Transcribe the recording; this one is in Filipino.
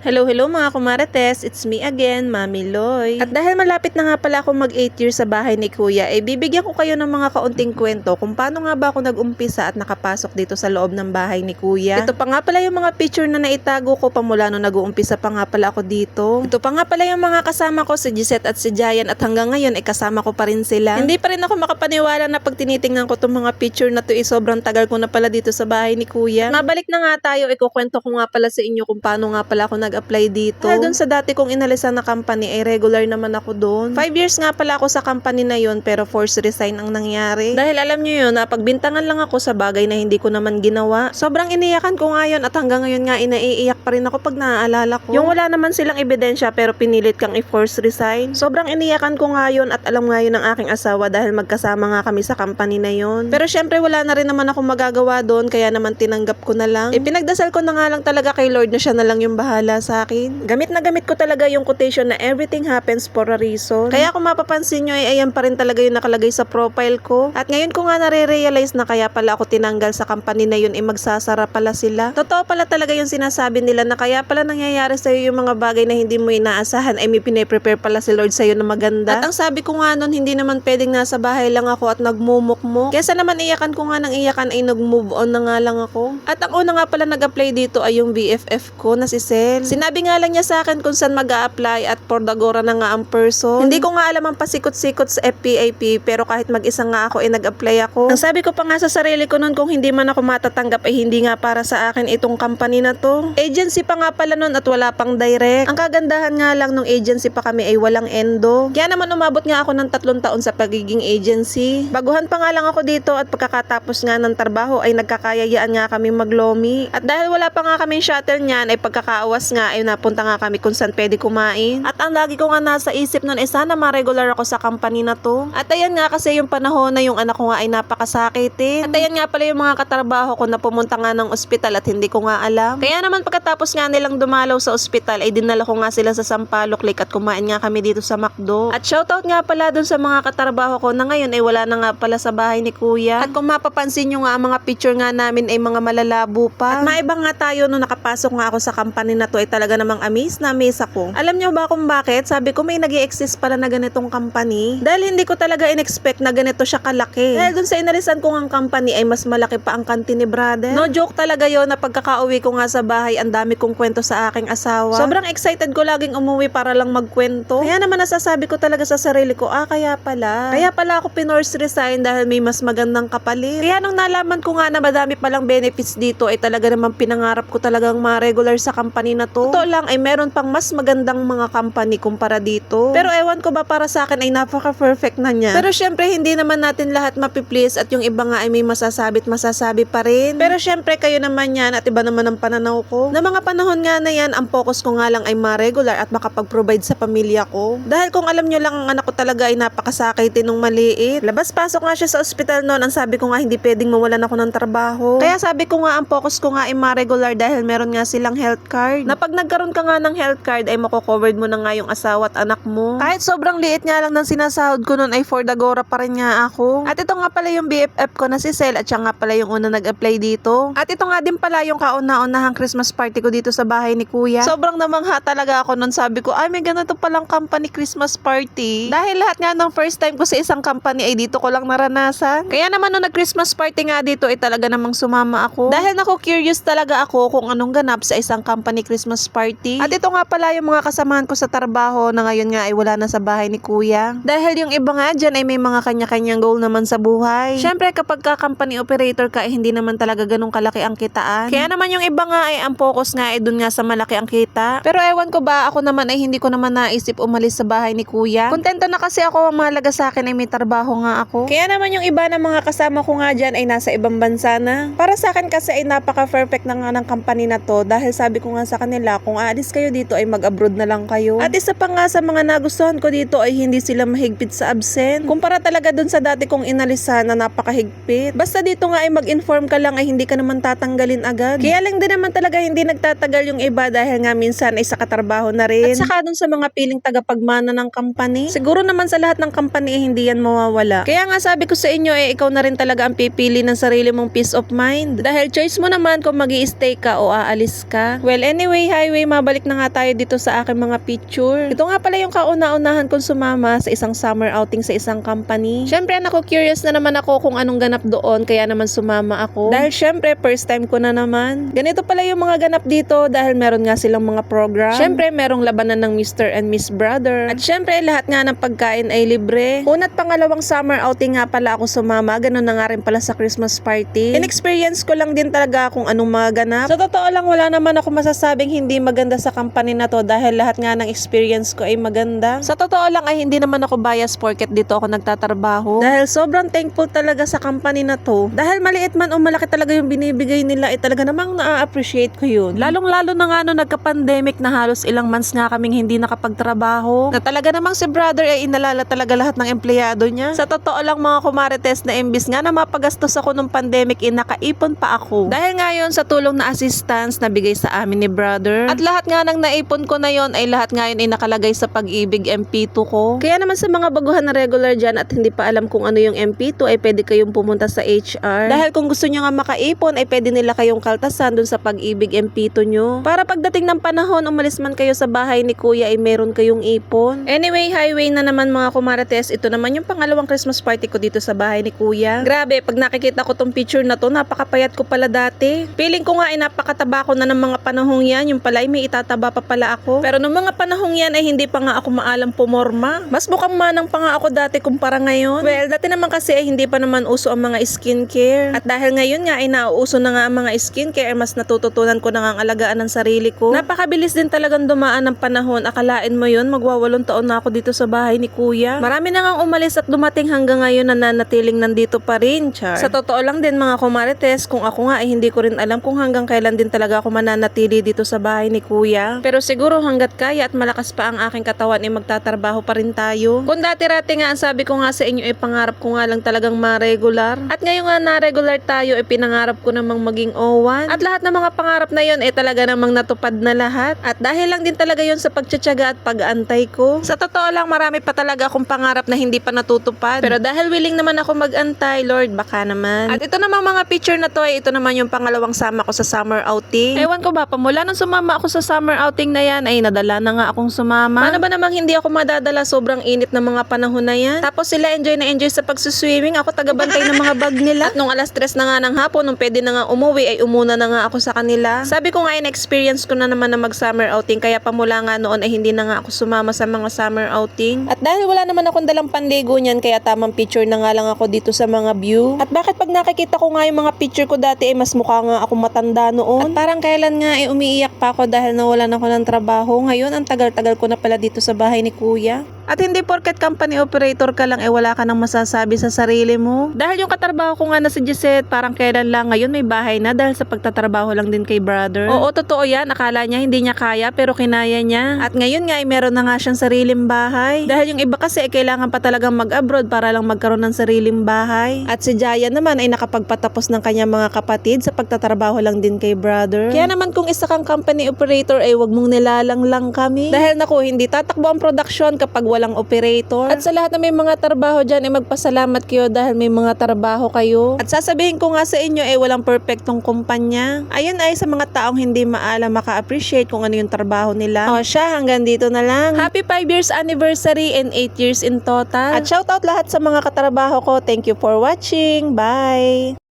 Hello, hello mga kumarites, it's me again, Mami Loy. At dahil malapit na nga pala akong mag 8 years sa bahay ni Kuya, bibigyan ko kayo ng mga kaunting kwento kung paano nga ba ako nag-umpisa at nakapasok dito sa loob ng bahay ni Kuya. Ito pa nga pala yung mga picture na naitago ko pamula nung nag-uumpisa pa nga pala ako dito. Ito pa nga pala yung mga kasama ko, si Gisette at si Jayan, at hanggang ngayon kasama ko pa rin sila. Hindi pa rin ako makapaniwala na pag tinitingnan ko itong mga picture na to sobrang tagal ko na pala dito sa bahay ni Kuya. Mabalik na nga tayo, ikukwento ko nga pala sa inyo kung paano nga pala ako nag-apply dito. Dahil dun sa dati kong inalisan na company ay regular naman ako doon. 5 years nga pala ako sa company na yon, pero forced resign ang nangyari. Dahil alam nyo yun, napagbintangan lang ako sa bagay na hindi ko naman ginawa. Sobrang iniyakan ko nga yun at hanggang ngayon nga inaiiyak pa rin ako pag naaalala ko. Yung wala naman silang ebidensya pero pinilit kang i-force resign. Sobrang iniyakan ko nga yun at alam nga yun ng aking asawa dahil magkasama nga kami sa company na yon. Pero syempre wala na rin naman ako magagawa doon, kaya naman tinanggap ko na lang. Pinagdasal ko na nga lang talaga kay Lord na siya na lang yung bahala sa akin. Gamit na gamit ko talaga yung quotation na everything happens for a reason. Kaya kung mapapansin nyo ayan pa rin talaga yung nakalagay sa profile ko. At ngayon ko nga nare-realize na kaya pala ako tinanggal sa company na yun, magsasara pala sila. Totoo pala talaga yung sinasabi nila na kaya pala nangyayari sa'yo yung mga bagay na hindi mo inaasahan, may pine-prepare pala si Lord sa'yo na maganda. At ang sabi ko nga nun, hindi naman pwedeng nasa bahay lang ako at nagmumukmuk. Kesa naman iyakan ko nga ng iyakan ay nag-move on na nga lang ako. At ang una nga pala nag-apply dito ay yung BFF ko na si Sel. Sinabi nga lang niya sa akin kung saan mag-a-apply at Pordagora na nga ang person. Hindi ko nga alam ang pasikot-sikot sa FPIP, pero kahit mag-isa nga ako nag-apply ako. Ang sabi ko pa nga sa sarili ko nun, kung hindi man ako matatanggap ay hindi nga para sa akin itong company na to. Agency pa nga pala nun at wala pang direct. Ang kagandahan nga lang nung agency pa kami ay walang endo. Kaya naman umabot nga ako ng 3 taon sa pagiging agency. Baguhan pa nga lang ako dito at pagkakatapos nga ng trabaho ay nagkakayayaan nga kami maglomi. At dahil wala pa nga kaming shuttle niyan ay pagkakaawas nga ay napunta nga kami kung saan pwede kumain. At ang lagi ko nga nasa isip nun sana ma-regular ako sa company na to. At ayan nga kasi yung panahon na yung anak ko nga ay napakasakitin. At ayan nga pala yung mga katrabaho ko na pumunta nga ng ospital at hindi ko nga alam. Kaya naman pagkatapos nga nilang dumalaw sa ospital ay dinala ko nga sila sa Sampaloc Lake at kumain nga kami dito sa McDo. At shoutout nga pala dun sa mga katrabaho ko na ngayon ay wala na nga pala sa bahay ni Kuya. At kung mapapansin nyo nga ang mga picture nga namin ay mga malalabo pa. At maiba nga tayo nung nakapasok nga ako sa company na to ay talaga namang na miss ako. Alam nyo ba kung bakit? Sabi ko may nag-i-exist pala na ganitong company. Dahil hindi ko talaga in-expect na ganito siya kalaki. Dahil dun sa inalisan ko ng company ay mas malaki pa ang kantin ni brother. No joke talaga yon na pagkakauwi ko nga sa bahay, ang dami kong kwento sa aking asawa. Sobrang excited ko laging umuwi para lang magkwento. Kaya naman nasasabi ko talaga sa sarili ko, kaya pala. Kaya pala ako pinorse resign dahil may mas magandang kapalit. Kaya nung nalaman ko nga na madami palang benefits dito ay talaga naman pinangarap ko talagang ma-regular sa company na to. Totoo lang ay meron pang mas magandang mga company kumpara dito. Pero ewan ko ba para sa akin ay napaka-perfect na niya. Pero syempre hindi naman natin lahat mapiplease at yung iba nga ay may masasabi pa rin. Pero syempre kayo naman yan at iba naman ang pananaw ko. Na mga panahon nga na yan, ang focus ko nga lang ay ma-regular at makapag-provide sa pamilya ko. Dahil kung alam nyo lang ang anak ko talaga ay napakasakitin nung maliit. Labas-pasok nga siya sa ospital noon, ang sabi ko nga hindi pwedeng mawalan ako ng trabaho. Kaya sabi ko nga ang focus ko nga ay ma-regular dahil meron nga silang health card. Na pag nagkaroon ka nga ng health card ay mako-covered mo na nga yung asawa at anak mo. Kahit sobrang liit nga lang ng sinasahod ko noon ay Pordagora pa rin nga ako. At ito nga pala yung BFF ko na si Sel at siya nga pala yung una nag-apply dito. At ito nga din pala yung kauna-unahang Christmas party ko dito sa bahay ni Kuya. Sobrang namangha talaga ako noon, sabi ko may ganito palang company Christmas party. Dahil lahat nga ng first time ko sa isang company ay dito ko lang naranasan. Kaya naman nung nag-Christmas party nga dito ay talaga namang sumama ako. Dahil curious talaga ako kung anong ganap sa isang company Christmas party. At ito nga pala yung mga kasamahan ko sa trabaho na ngayon nga ay wala na sa bahay ni Kuya. Dahil yung iba nga dyan ay may mga kanya-kanyang goal naman sa buhay. Syempre kapag ka company operator ka ay hindi naman talaga ganun kalaki ang kitaan. Kaya naman yung iba nga ay ang focus nga ay dun nga sa malaki ang kita. Pero ewan ko ba, ako naman ay hindi ko naman naisip umalis sa bahay ni Kuya. Kontento na kasi ako, ang mahalaga sa akin ay may trabaho nga ako. Kaya naman yung iba ng mga kasama ko nga dyan ay nasa ibang bansa na. Para sa akin kasi ay napaka-perfect na nga ng company na to dahil sabi ko nga sa kanila kung aalis kayo dito ay mag-abroad na lang kayo. At isa pa nga sa mga nagustuhan ko dito ay hindi sila mahigpit sa absent. Kumpara talaga dun sa dati kong inalisan na napakahigpit. Basta dito nga ay mag-inform ka lang ay hindi ka naman tatanggalin agad. Kaya lang din naman talaga hindi nagtatagal yung iba dahil nga minsan ay sa katrabaho na rin. At saka dun sa mga piling tagapagmana ng company. Siguro naman sa lahat ng company ay hindi yan mawawala. Kaya nga sabi ko sa inyo ikaw na rin talaga ang pipili ng sarili mong peace of mind. Dahil choice mo naman kung magi-stay ka o aalis ka. Well anyway, highway, mabalik na nga tayo dito sa aking mga picture. Ito nga pala yung kauna-unahan kong sumama sa isang summer outing sa isang company. Syempre, curious na naman ako kung anong ganap doon, kaya naman sumama ako. Dahil syempre, first time ko na naman. Ganito pala yung mga ganap dito dahil meron nga silang mga program. Syempre, merong labanan ng Mr. and Miss Brother. At syempre, lahat nga ng pagkain ay libre. Una't pangalawang summer outing nga pala ako sumama. Ganun na nga rin pala sa Christmas party. In-experience ko lang din talaga kung anong mga ganap. Sa totoo lang, wala naman ako masasabing hindi maganda sa company na to dahil lahat nga ng experience ko ay maganda. Sa totoo lang ay hindi naman ako bias porket dito ako nagtatrabaho. Dahil sobrang thankful talaga sa company na to. Dahil maliit man o malaki talaga yung binibigay nila, ay talaga namang na-appreciate ko yun. Lalong-lalo na nga nung nagka-pandemic na halos ilang months nga kaming hindi nakapagtrabaho. Na talaga namang si brother ay inalala talaga lahat ng empleyado niya. Sa totoo lang mga kumarites na imbis nga na mapagastos ako nung pandemic, nakaipon pa ako. Dahil ngayon sa tulong na assistance na bigay sa amin ni brother. At lahat nga ng naipon ko na yon ay lahat ngayon ay nakalagay sa Pag-ibig MP2 ko. Kaya naman sa mga baguhan na regular dyan at hindi pa alam kung ano yung MP2 ay pwede kayong pumunta sa HR. Dahil kung gusto nyo nga makaipon ay pwede nila kayong kaltasan dun sa Pag-ibig MP2 nyo. Para pagdating ng panahon, umalis man kayo sa bahay ni kuya ay meron kayong ipon. Anyway, highway na naman mga kumarites. Ito naman yung pangalawang Christmas party ko dito sa bahay ni kuya. Grabe, pag nakikita ko tong picture na to, napakapayat ko pala dati. Feeling ko nga ay napakataba ko na ng mga panahong yan. Yung pala ay may itataba pa pala ako. Pero nung mga panahong yan ay hindi pa nga ako maalam pumorma. Mas mukhang manang pa nga ako dati kumpara ngayon. Well, dati naman kasi ay hindi pa naman uso ang mga skincare. At dahil ngayon nga ay nauuso na nga ang mga skincare, mas natututunan ko na nga ang alagaan ng sarili ko. Napakabilis din talagang dumaan ng panahon. Akalain mo yun, magwawalong taon na ako dito sa bahay ni kuya. Marami na nga umalis at dumating hanggang ngayon na nanatiling nandito pa rin, char. Sa totoo lang din mga kumarites, kung ako nga ay hindi ko rin alam kung hanggang kailan din talaga ako mananatili dito sa bahay ni kuya. Pero siguro hanggat kaya at malakas pa ang aking katawan ay magtatrabaho pa rin tayo. Kung dati-rati nga ang sabi ko nga sa inyo ay pangarap ko nga lang talagang ma-regular. At ngayon nga na-regular tayo ay pinangarap ko namang maging O1. At lahat ng mga pangarap na yon ay talaga namang natupad na lahat. At dahil lang din talaga yon sa pagtsatsaga at pag-aantay ko. Sa totoo lang marami pa talaga akong pangarap na hindi pa natutupad. Pero dahil willing naman ako mag-antay, Lord, baka naman. At ito namang mga picture na to ay ito naman yung pangalawang sama ko sa summer outing. Ewan ko ba, pamula nung sumama ako sa summer outing na yan ay nadala na nga akong sumama. Paano ba namang hindi ako madadala, sobrang init ng mga panahon na yan. Tapos sila enjoy na enjoy sa pagsuswimming, ako tagabantay ng mga bag nila. At nung alas 3 na nga ng hapon, nung pwede na nga umuwi ay umuna na nga ako sa kanila. Sabi ko nga in-experience ko na naman na mag-summer outing, kaya pamula nga noon ay hindi na nga ako sumama sa mga summer outing. At dahil wala naman akong dalang panligo niyan, kaya tamang picture na nga lang ako dito sa mga view. At bakit pag nakikita ko nga yung mga picture ko dati ay mas mukha nga ako matanda noon. At parang kailan nga ay umiiyak pa ako dahil nawalan ako ng trabaho. Ngayon ang tagal-tagal ko na pala dito sa bahay ni kuya. At hindi porket company operator ka lang wala ka nang masasabi sa sarili mo. Dahil yung katrabaho ko nga na si Gisette, parang kailan lang ngayon may bahay na dahil sa pagtatrabaho lang din kay brother. Oo, totoo yan. Akala niya hindi niya kaya pero kinaya niya. At ngayon nga ay meron na nga siyang sariling bahay. Dahil yung iba kasi kailangan pa talagang mag-abroad para lang magkaroon ng sariling bahay. At si Jaya naman ay nakapagpatapos ng kanyang mga kapatid sa pagtatrabaho lang din kay brother. Kaya naman kung isa kang company operator ay wag mong nilalang lang kami. Dahil naku, hindi tatakbo ang production kapag walang operator. At sa lahat na may mga trabaho dyan ay magpasalamat kayo dahil may mga trabaho kayo. At sasabihin ko nga sa inyo walang perfectong kumpanya. Ayun ay sa mga taong hindi maalam maka-appreciate kung ano yung trabaho nila. O siya, hanggang dito na lang. Happy 5 years anniversary and 8 years in total. At shoutout lahat sa mga katrabaho ko. Thank you for watching. Bye!